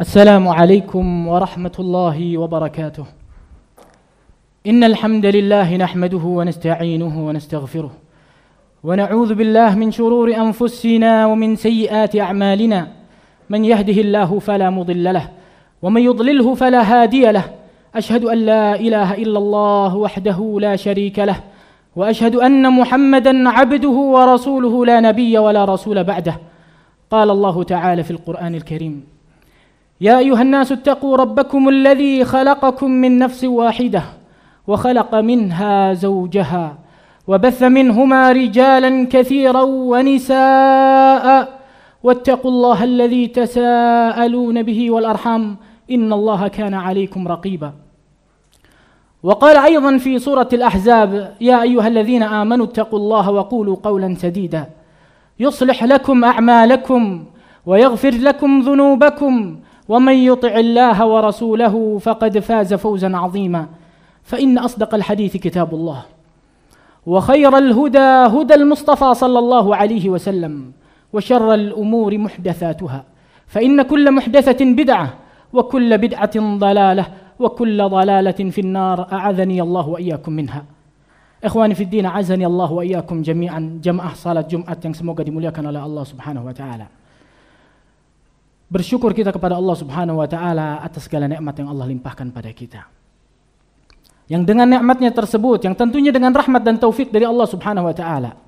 السلام عليكم ورحمة الله وبركاته. إن الحمد لله نحمده ونستعينه ونستغفره ونعوذ بالله من شرور أنفسنا ومن سيئات أعمالنا. من يهده الله فلا مضل له ومن يضلله فلا هادي له. أشهد أن لا إله إلا الله وحده لا شريك له وأشهد أن محمدا عبده ورسوله لا نبي ولا رسول بعده. قال الله تعالى في القرآن الكريم: يا أيها الناس اتقوا ربكم الذي خلقكم من نفس واحدة وخلق منها زوجها وبث منهما رجالا كثيرا ونساء واتقوا الله الذي تساءلون به والأرحام إن الله كان عليكم رقيبا. وقال أيضا في سورة الأحزاب: يا أيها الذين آمنوا اتقوا الله وقولوا قولا سديدا يصلح لكم أعمالكم ويغفر لكم ذنوبكم ومن يطع الله ورسوله فقد فاز فوزا عظيما. فإن أصدق الحديث كتاب الله وخير الهدى هدى المصطفى صلى الله عليه وسلم وشر الأمور محدثاتها فإن كل محدثة بدعة وكل بدعة ضلالة وكل ضلالة في النار. أعاذني الله وإياكم منها. Ikhwani fi din, azani Allah wa iyyakum jami'an. Jamaah salat Jumat yang semoga dimuliakan oleh Allah Subhanahu wa taala. Bersyukur kita kepada Allah Subhanahu wa taala atas segala nikmat yang Allah limpahkan pada kita. Yang dengan nikmatnya tersebut, yang tentunya dengan rahmat dan taufik dari Allah Subhanahu wa taala,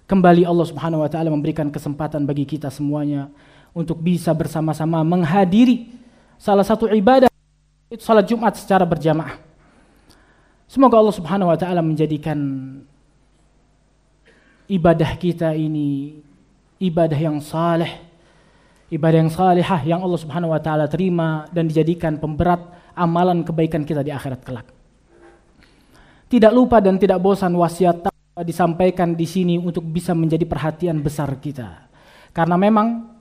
kembali Allah Subhanahu wa taala memberikan kesempatan bagi kita semuanya untuk bisa bersama-sama menghadiri salah satu ibadah, itu salat Jumat secara berjamaah. Semoga Allah Subhanahu wa taala menjadikan ibadah kita ini ibadah yang saleh, ibadah yang salihah yang Allah Subhanahu wa taala terima dan dijadikan pemberat amalan kebaikan kita di akhirat kelak. Tidak lupa dan tidak bosan wasiat disampaikan di sini untuk bisa menjadi perhatian besar kita. Karena memang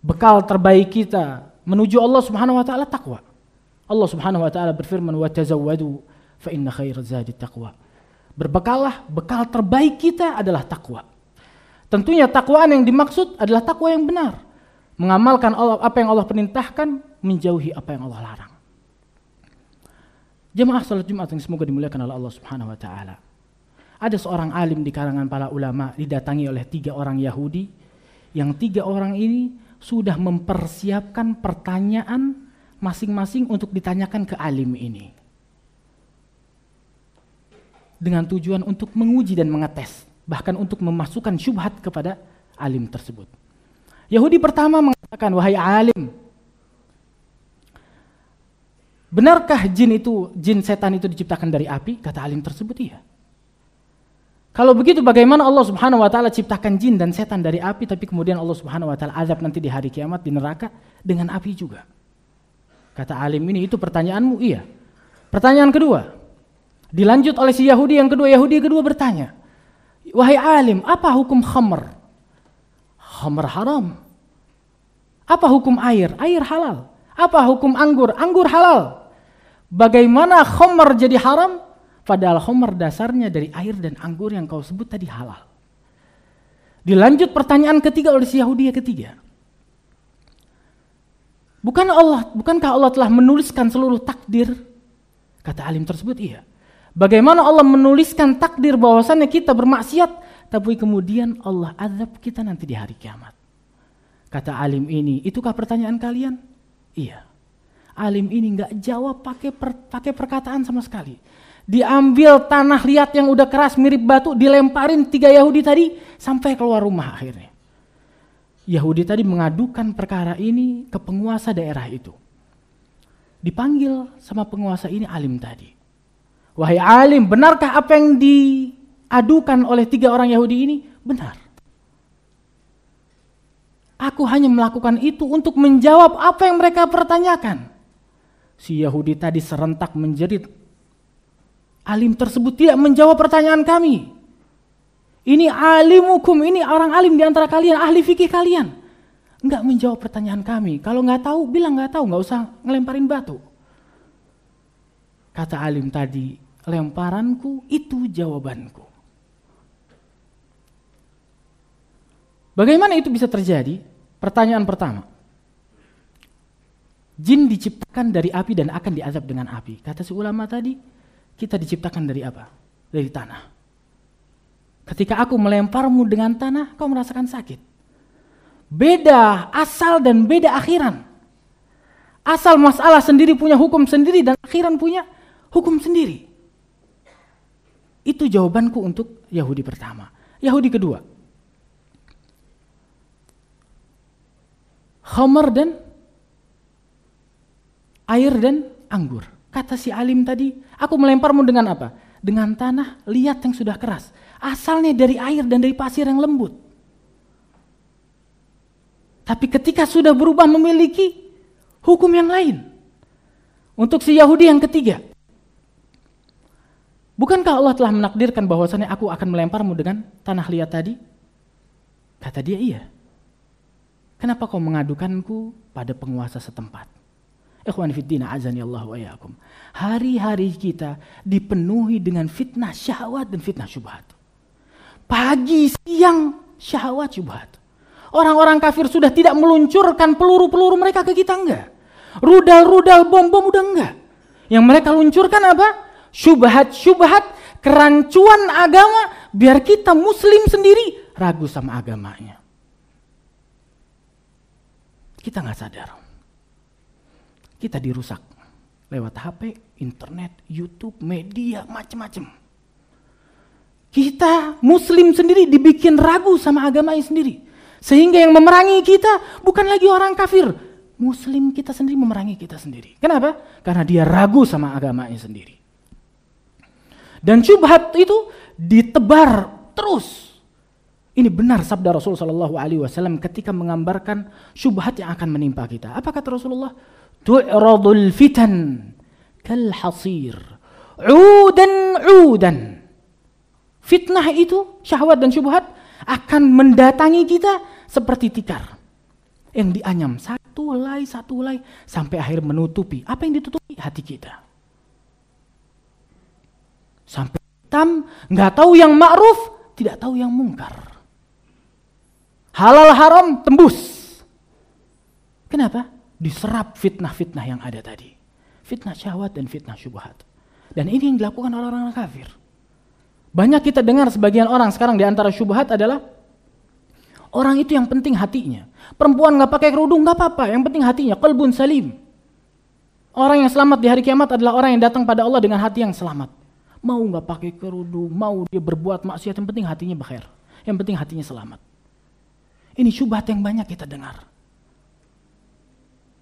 bekal terbaik kita menuju Allah Subhanahu wa taala takwa. Allah Subhanahu wa taala berfirman: "Wa tazawwadu fa inna khairaz zadi taqwa." Berbekallah, bekal terbaik kita adalah takwa. Tentunya takwaan yang dimaksud adalah takwa yang benar. Mengamalkan apa yang Allah perintahkan, menjauhi apa yang Allah larang. Jemaah salat Jumat yang semoga dimuliakan oleh Allah Subhanahu wa taala. Ada seorang alim di kalangan para ulama didatangi oleh 3 orang Yahudi, yang 3 orang ini sudah mempersiapkan pertanyaan masing-masing untuk ditanyakan ke alim ini, dengan tujuan untuk menguji dan mengetes, bahkan untuk memasukkan syubhat kepada alim tersebut. Yahudi pertama mengatakan, "Wahai alim, benarkah jin setan itu diciptakan dari api?" Kata alim tersebut, "Iya." Kalau begitu bagaimana Allah Subhanahu wa taala ciptakan jin dan setan dari api, tapi kemudian Allah Subhanahu wa taala azab nanti di hari kiamat di neraka dengan api juga? Kata alim ini, "Itu pertanyaanmu?" "Iya." Pertanyaan kedua dilanjut oleh si Yahudi yang kedua. Yahudi kedua bertanya, "Wahai alim, apa hukum khamr?" "Khamr haram." "Apa hukum air?" "Air halal." "Apa hukum anggur?" "Anggur halal." "Bagaimana khamr jadi haram? Padahal khamr dasarnya dari air dan anggur yang kau sebut tadi halal." Dilanjut pertanyaan ketiga oleh si Yahudi yang ketiga. Bukankah Allah telah menuliskan seluruh takdir? Kata alim tersebut, "Iya." Bagaimana Allah menuliskan takdir bahwasannya kita bermaksiat, tapi kemudian Allah azab kita nanti di hari kiamat? Kata alim ini, "Itukah pertanyaan kalian?" "Iya." Alim ini nggak jawab pakai perkataan sama sekali. Diambil tanah liat yang udah keras mirip batu, dilemparin 3 Yahudi tadi sampai keluar rumah akhirnya. Yahudi tadi mengadukan perkara ini ke penguasa daerah itu. Dipanggil sama penguasa ini alim tadi. "Wahai alim, benarkah apa yang diadukan oleh 3 orang Yahudi ini?" "Benar. Aku hanya melakukan itu untuk menjawab apa yang mereka pertanyakan." Si Yahudi tadi serentak menjerit, "Alim tersebut tidak menjawab pertanyaan kami. Ini alim hukum, ini orang alim di antara kalian, ahli fikih kalian. Enggak menjawab pertanyaan kami. Kalau enggak tahu, bilang enggak tahu, enggak usah ngelemparin batu." Kata alim tadi, "Lemparanku itu jawabanku." Bagaimana itu bisa terjadi? Pertanyaan pertama. Jin diciptakan dari api dan akan diazab dengan api. Kata si ulama tadi, kita diciptakan dari apa? Dari tanah. Ketika aku melemparmu dengan tanah, kau merasakan sakit. Beda asal dan beda akhiran. Asal masalah sendiri punya hukum sendiri dan akhiran punya hukum sendiri. Itu jawabanku untuk Yahudi pertama. Yahudi kedua. Khamar dan air dan anggur. Kata si alim tadi, aku melemparmu dengan apa? Dengan tanah liat yang sudah keras. Asalnya dari air dan dari pasir yang lembut. Tapi ketika sudah berubah memiliki hukum yang lain. Untuk si Yahudi yang ketiga. Bukankah Allah telah menakdirkan bahwasannya aku akan melemparmu dengan tanah liat tadi? Kata dia, iya. Kenapa kau mengadukanku pada penguasa setempat? Ikhwan fiddina azani Allah wa iyyakum. Hari-hari kita dipenuhi dengan fitnah syahwat dan fitnah syubhat. Pagi, siang, syahwat syubhat. Orang-orang kafir sudah tidak meluncurkan peluru-peluru mereka ke kita, enggak. Rudal-rudal, bom-bom udah enggak. Yang mereka luncurkan apa? Syubhat-syubhat, kerancuan agama, biar kita muslim sendiri ragu sama agamanya. Kita nggak sadar. Kita dirusak lewat HP, internet, YouTube, media, macam-macam. Kita muslim sendiri dibikin ragu sama agamanya sendiri. Sehingga yang memerangi kita bukan lagi orang kafir. Muslim kita sendiri memerangi kita sendiri. Kenapa? Karena dia ragu sama agamanya sendiri. Dan syubhat itu ditebar terus. Ini benar sabda Rasul SAW ketika menggambarkan syubhat yang akan menimpa kita. Apa kata Rasulullah? Tu'radul fitan kal hasir. Udan. Fitnah itu, syahwat dan syubhat akan mendatangi kita seperti tikar. Yang dianyam satu helai sampai akhir menutupi. Apa yang ditutupi? Hati kita. Sampai hitam, nggak tahu yang ma'ruf, tidak tahu yang mungkar. Halal haram tembus. Kenapa? Diserap fitnah-fitnah yang ada tadi. Fitnah syahwat dan fitnah syubhat. Dan ini yang dilakukan oleh orang-orang kafir. Banyak kita dengar sebagian orang sekarang di antara syubhat adalah orang itu yang penting hatinya. Perempuan nggak pakai kerudung nggak apa-apa, yang penting hatinya. Qalbun salim. Orang yang selamat di hari kiamat adalah orang yang datang pada Allah dengan hati yang selamat. Mau nggak pakai kerudung, mau dia berbuat maksiat, yang penting hatinya bakhair. Yang penting hatinya selamat. Ini syubhat yang banyak kita dengar.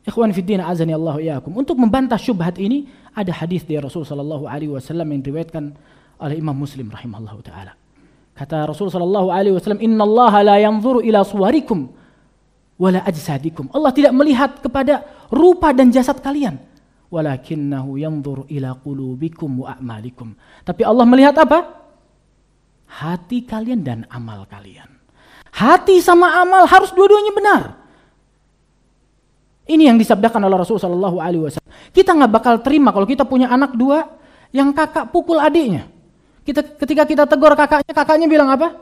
Ikhwan fiddin azani Allah iyyakum. Untuk membantah syubhat ini ada hadis dari Rasul sallallahu alaihi wasallam yang diriwayatkan oleh Imam Muslim rahimahullahu taala. Kata Rasul sallallahu alaihi wasallam, "Innallaha la yanzuru ila suwarikum wala ajsadikum." Allah tidak melihat kepada rupa dan jasad kalian, walakinnahu yanzuru ila qulubikum wa a'malikum. Tapi Allah melihat apa? Hati kalian dan amal kalian. Hati sama amal harus dua-duanya benar. Ini yang disabdakan oleh Rasul sallallahu alaihi wasallam. Kita nggak bakal terima kalau kita punya anak dua yang kakak pukul adiknya. Ketika kita tegur kakaknya bilang apa?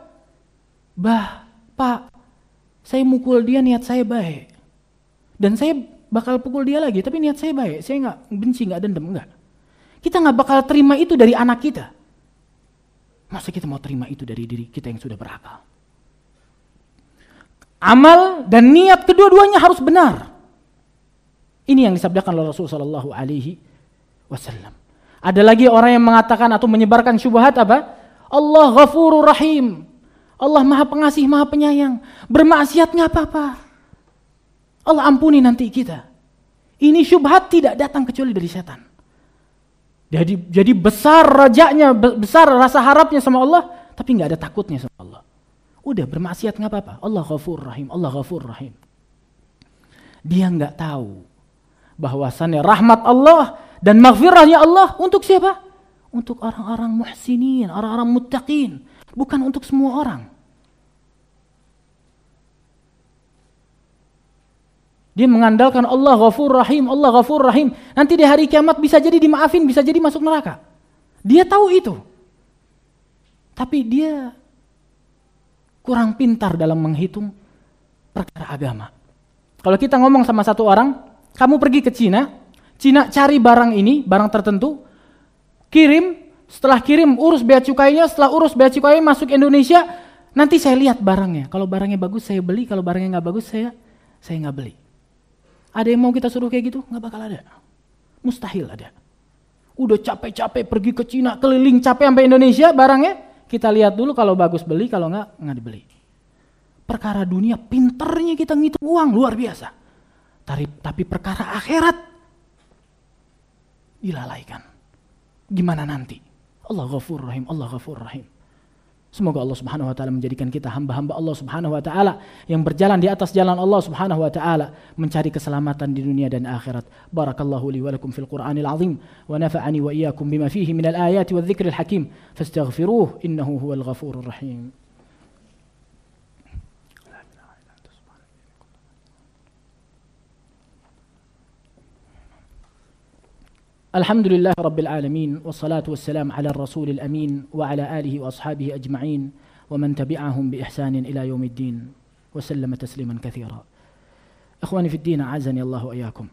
Bah, Pak, saya mukul dia niat saya baik. Dan saya bakal pukul dia lagi, tapi niat saya baik. Saya nggak benci, nggak dendam, enggak. Kita nggak bakal terima itu dari anak kita. Masa kita mau terima itu dari diri kita yang sudah berakal? Amal dan niat kedua-duanya harus benar. Ini yang disabdakan oleh Rasulullah sallallahu alaihi wasallam. Ada lagi orang yang mengatakan atau menyebarkan syubhat apa? Allah Ghafurur Rahim. Allah Maha Pengasih, Maha Penyayang. Bermaksiat enggak apa-apa. Allah ampuni nanti kita. Ini syubhat tidak datang kecuali dari setan. Jadi besar rajanya, besar rasa harapnya sama Allah, tapi enggak ada takutnya sama Allah. Udah bermaksiat nggak apa-apa. Allah Ghafur Rahim, Allah Ghafur Rahim. Dia nggak tahu bahwasannya rahmat Allah dan maghfirahnya Allah untuk siapa? Untuk orang-orang muhsinin, orang-orang muttaqin, bukan untuk semua orang. Dia mengandalkan Allah Ghafur Rahim, Allah Ghafur Rahim. Nanti di hari kiamat bisa jadi dimaafin, bisa jadi masuk neraka. Dia tahu itu. Tapi dia kurang pintar dalam menghitung perkara agama. Kalau kita ngomong sama satu orang, Kamu pergi ke Cina cari barang ini, barang tertentu, kirim, setelah kirim urus bea cukainya, setelah urus bea cukainya masuk Indonesia, nanti saya lihat barangnya. Kalau barangnya bagus saya beli, kalau barangnya nggak bagus saya nggak beli. Ada yang mau kita suruh kayak gitu? Nggak bakal ada. Mustahil ada. Udah capek-capek pergi ke Cina, keliling capek sampai Indonesia barangnya, kita lihat dulu kalau bagus beli, kalau nggak dibeli. Perkara dunia pinternya kita ngitung uang luar biasa. Tapi perkara akhirat dilalaikan. Gimana nanti? Allah Ghafur Rahim, Allah Ghafur Rahim. Semoga Allah Subhanahu wa taala menjadikan kita hamba-hamba Allah Subhanahu wa taala yang berjalan di atas jalan Allah Subhanahu wa taala mencari keselamatan di dunia dan akhirat. Barakallahu li wa lakum fil Qur'anil azim wa nafa'ani wa iyyakum bima fihi minal ayati wadh-dhikril hakim fastaghfiruhu innahu huwal ghafurur rahim. Alhamdulillah Rabbil Alamin, wassalatu wassalamu ala rasulil amin, wa ala alihi wa ashabihi ajma'in, wa man tabi'ahum bi ihsanin ila yaumiddin, wa sallama tasliman kathira. Ikhwani fid din, a'azani Allah wa iyyakum.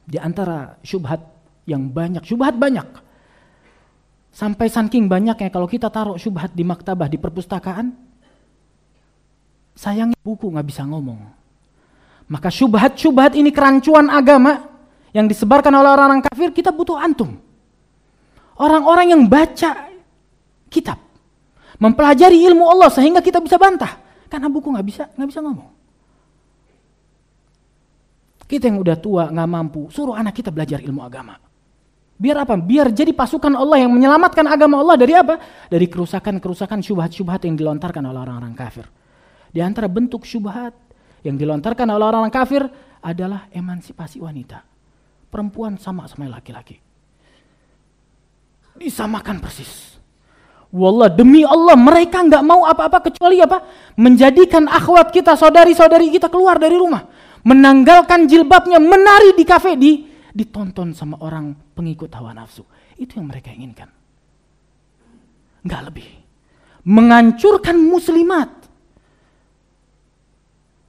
Di antara syubhat yang banyak, syubhat banyak. Sampai saking banyaknya kalau kita taruh syubhat di maktabah, di perpustakaan, sayangnya buku nggak bisa ngomong. Maka syubhat-syubhat ini kerancuan agama yang disebarkan oleh orang-orang kafir, kita butuh antum. Orang-orang yang baca kitab, mempelajari ilmu Allah sehingga kita bisa bantah. Karena buku nggak bisa ngomong. Kita yang udah tua nggak mampu, suruh anak kita belajar ilmu agama. Biar apa? Biar jadi pasukan Allah yang menyelamatkan agama Allah dari apa? Dari kerusakan-kerusakan syubhat-syubhat yang dilontarkan oleh orang-orang kafir. Di antara bentuk syubhat yang dilontarkan oleh orang-orang kafir adalah emansipasi wanita. Perempuan sama laki-laki. Disamakan persis. Wallah, demi Allah mereka nggak mau apa-apa kecuali apa? Menjadikan akhwat kita, saudari-saudari kita keluar dari rumah. Menanggalkan jilbabnya, menari di kafe, ditonton sama orang pengikut hawa nafsu. Itu yang mereka inginkan. Nggak lebih. Menghancurkan muslimat.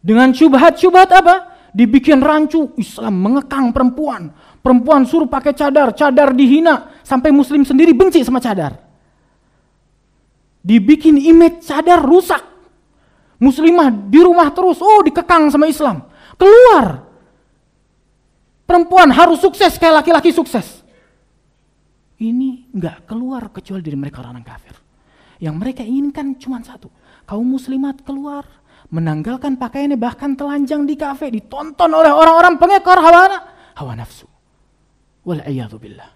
Dengan syubhat-syubhat apa? Dibikin rancu, Islam mengekang perempuan. Perempuan suruh pakai cadar dihina. Sampai muslim sendiri benci sama cadar. Dibikin image cadar rusak. Muslimah di rumah terus, dikekang sama Islam. Keluar. Perempuan harus sukses kayak laki-laki sukses. Ini enggak keluar kecuali dari mereka orang kafir. Yang mereka inginkan cuma satu. Kaum muslimat keluar, menanggalkan pakaiannya, bahkan telanjang di kafe, ditonton oleh orang-orang pengekor hawa nafsu. Wal'iyadu billah.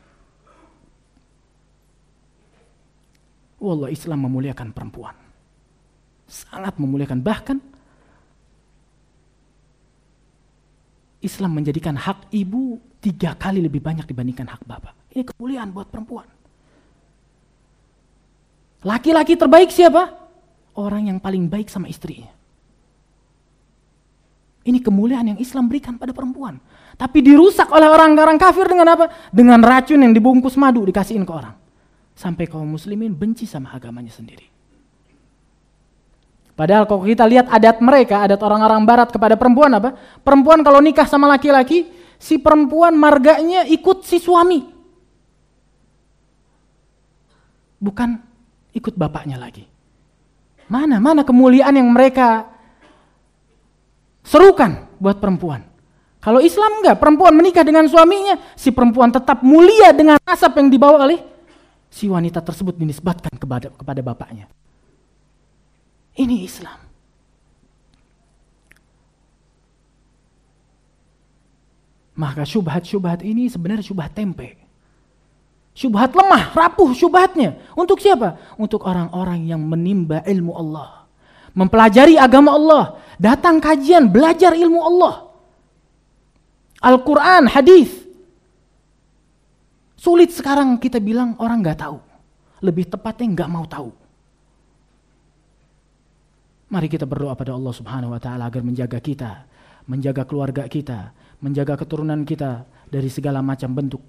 Wallah, Islam memuliakan perempuan. Sangat memuliakan. Bahkan Islam menjadikan hak ibu 3 kali lebih banyak dibandingkan hak bapak. Ini kemuliaan buat perempuan. Laki-laki terbaik siapa? Orang yang paling baik sama istrinya. Ini kemuliaan yang Islam berikan pada perempuan. Tapi dirusak oleh orang-orang kafir dengan apa? Dengan racun yang dibungkus madu dikasihin ke orang. Sampai kaum muslimin benci sama agamanya sendiri. Padahal kalau kita lihat adat mereka, adat orang-orang barat kepada perempuan apa? Perempuan kalau nikah sama laki-laki, si perempuan marganya ikut si suami. Bukan ikut bapaknya lagi. Mana kemuliaan yang mereka serukan buat perempuan. Kalau Islam enggak, perempuan menikah dengan suaminya, si perempuan tetap mulia dengan nasab yang dibawa oleh si wanita tersebut dinisbatkan kepada bapaknya. Ini Islam. Maka syubhat-syubhat ini sebenarnya syubhat tempe. Syubhat lemah, rapuh syubhatnya. Untuk siapa? Untuk orang-orang yang menimba ilmu Allah. Mempelajari agama Allah. Datang kajian, belajar ilmu Allah. Al-Quran, hadis. Sulit sekarang kita bilang orang gak tahu. Lebih tepatnya gak mau tahu. Mari kita berdoa pada Allah Subhanahu wa Ta'ala agar menjaga kita, menjaga keluarga kita, menjaga keturunan kita dari segala macam bentuk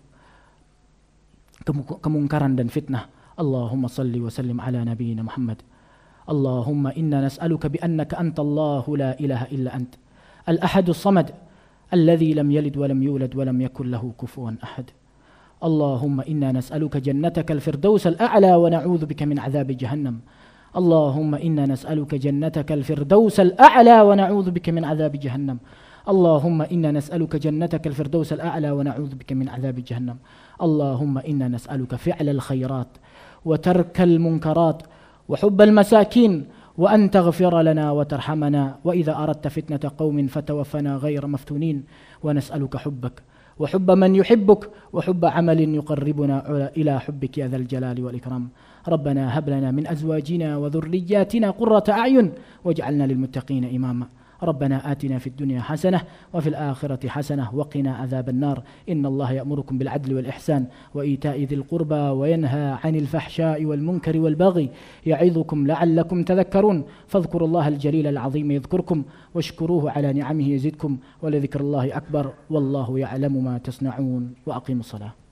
kemungkaran dan fitnah. Allahumma salli wa sallim ala nabiyyina Muhammad. Allahumma inna nas'aluka bi annaka anta Allahu la ilaha illa ant. Al-ahadus samad. الذي لم يلد ولم يولد ولم يكن له كفوا أحد. اللهم إنا نسألك جنتك الفردوس الأعلى ونعوذ بك من عذاب جهنم. اللهم إنا نسألك جنتك الفردوس الأعلى ونعوذ بك من عذاب جهنم. اللهم إنا نسألك جنتك الفردوس الأعلى ونعوذ بك من عذاب جهنم. اللهم إنا نسألك فعل الخيرات وترك المنكرات وحب المساكين، وأن تغفر لنا وترحمنا، وإذا أردت فتنة قوم فتوفنا غير مفتونين. ونسألك حبك وحب من يحبك وحب عمل يقربنا إلى حبك يا ذا الجلال والإكرام. ربنا هب لنا من أزواجنا وذرياتنا قرة أعين واجعلنا للمتقين إماما. ربنا آتنا في الدنيا حسنة وفي الآخرة حسنة وقنا عذاب النار. إن الله يأمركم بالعدل والإحسان وإيتاء ذي القربى وينهى عن الفحشاء والمنكر والبغي يعظكم لعلكم تذكرون. فاذكروا الله الجليل العظيم يذكركم واشكروه على نعمه يزدكم ولذكر الله أكبر والله يعلم ما تصنعون. وأقيموا الصلاة.